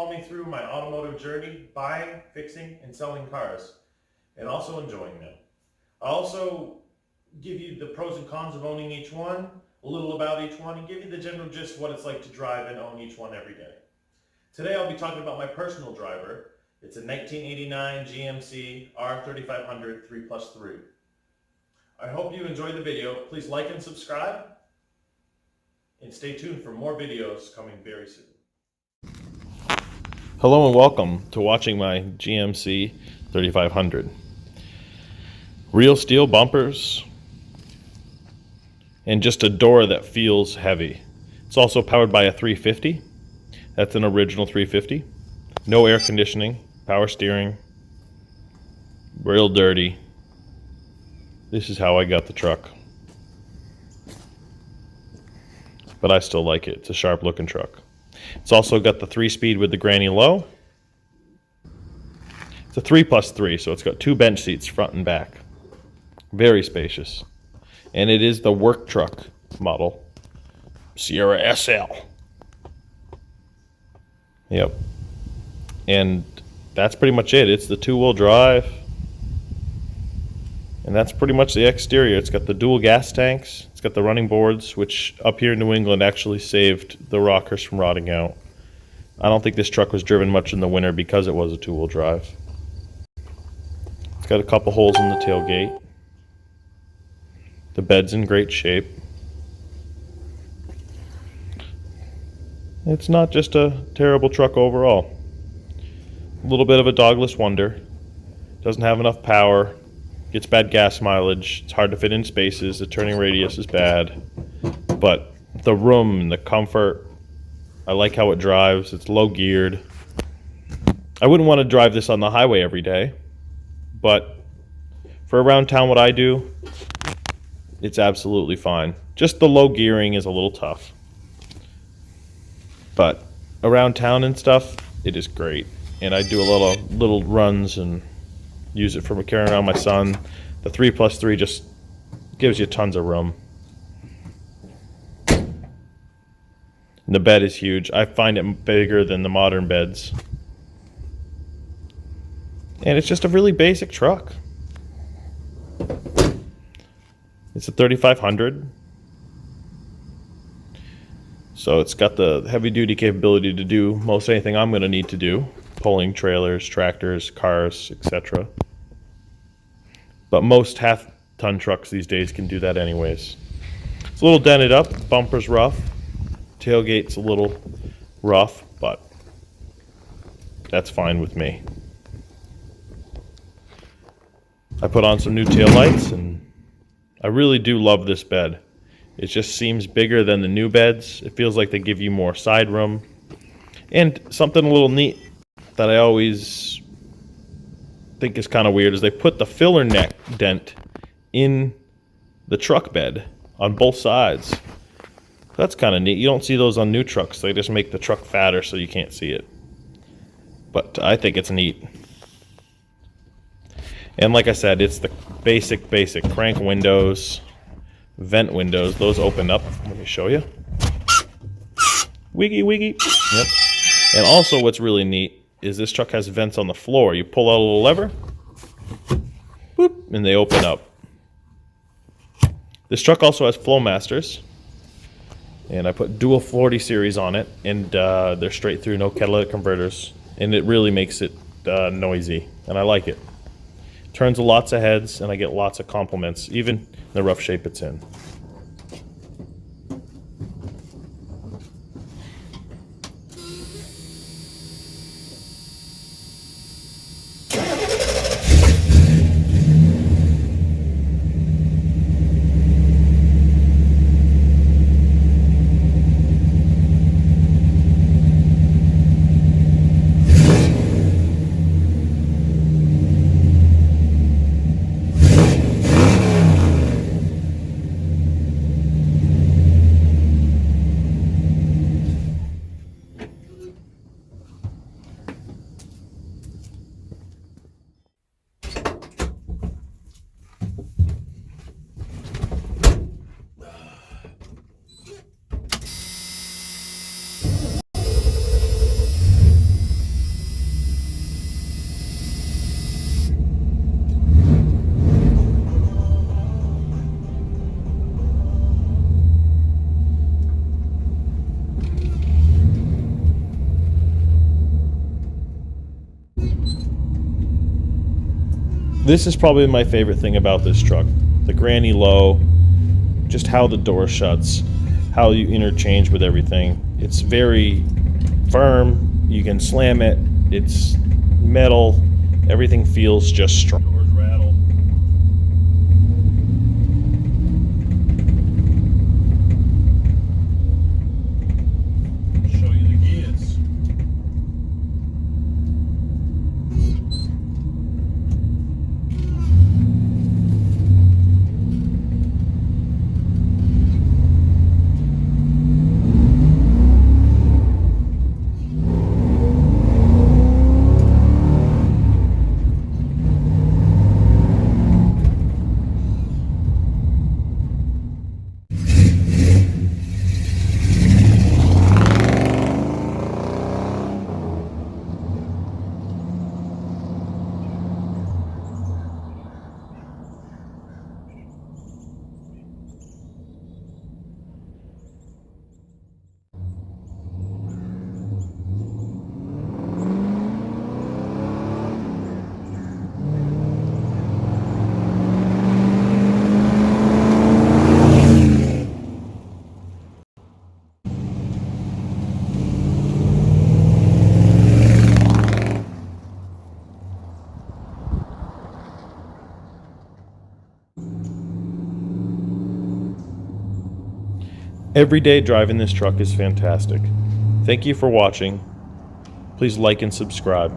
follow me through my automotive journey, buying, fixing, and selling cars, and also enjoying them. I'll also give you the pros and cons of owning each one, a little about each one, and give you the general gist of what it's like to drive and own each one every day. Today I'll be talking about my personal driver. It's a 1989 GMC R3500 3+3. I hope you enjoyed the video. Please like and subscribe, and stay tuned for more videos coming very soon. Hello and welcome to watching my GMC 3500. Real steel bumpers and just a door that feels heavy. It's also powered by a 350. That's an original 350. No air conditioning, power steering, real dirty. This is how I got the truck. But I still like it. It's a sharp looking truck. It's also got the 3-speed with the granny low. It's a 3+3, so it's got 2 bench seats front and back. Very spacious. And it is the work truck model, Sierra SL. Yep. And that's pretty much it. It's the 2-wheel drive. And that's pretty much the exterior. It's got the dual gas tanks. It's got the running boards, which up here in New England actually saved the rockers from rotting out. I don't think this truck was driven much in the winter because it was a 2-wheel drive. It's got a couple holes in the tailgate. The bed's in great shape. It's not just a terrible truck overall. A little bit of a dogless wonder. Doesn't have enough power. Gets bad gas mileage. It's hard to fit in spaces. The turning radius is bad. But the room and the comfort, I like how it drives. It's low geared. I wouldn't want to drive this on the highway every day, but for around town what I do, it's absolutely fine. Just the low gearing is a little tough. But around town and stuff, it is great. And I do a lot of little runs and use it for carrying around my son. The 3+3 just gives you tons of room. And the bed is huge. I find it bigger than the modern beds. And it's just a really basic truck. It's a 3500. So it's got the heavy duty capability to do most anything I'm going to need to do. Pulling trailers, tractors, cars, etc. But most half-ton trucks these days can do that anyways. It's a little dented up, bumper's rough, tailgate's a little rough, but that's fine with me. I put on some new taillights, and I really do love this bed. It just seems bigger than the new beds. It feels like they give you more side room. And something a little neat that I always think is kind of weird is they put the filler neck dent in the truck bed on both sides. That's kind of neat. You don't see those on new trucks. They just make the truck fatter so you can't see it. But I think it's neat. And like I said, it's the basic crank windows, vent windows. Those open up. Let me show you. Wiggy, wiggy. Yep. And also what's really neat is this truck has vents on the floor. You pull out a little lever, boop, and they open up. This truck also has Flowmasters, and I put dual 40 series on it, and they're straight through, no catalytic converters, and it really makes it noisy, and I like it. Turns lots of heads, and I get lots of compliments, even the rough shape it's in. This is probably my favorite thing about this truck. The granny low, just how the door shuts, how you interchange with everything. It's very firm. You can slam it. It's metal. Everything feels just strong. Doors rattle. Show you the gears. Every day driving this truck is fantastic. Thank you for watching. Please like and subscribe.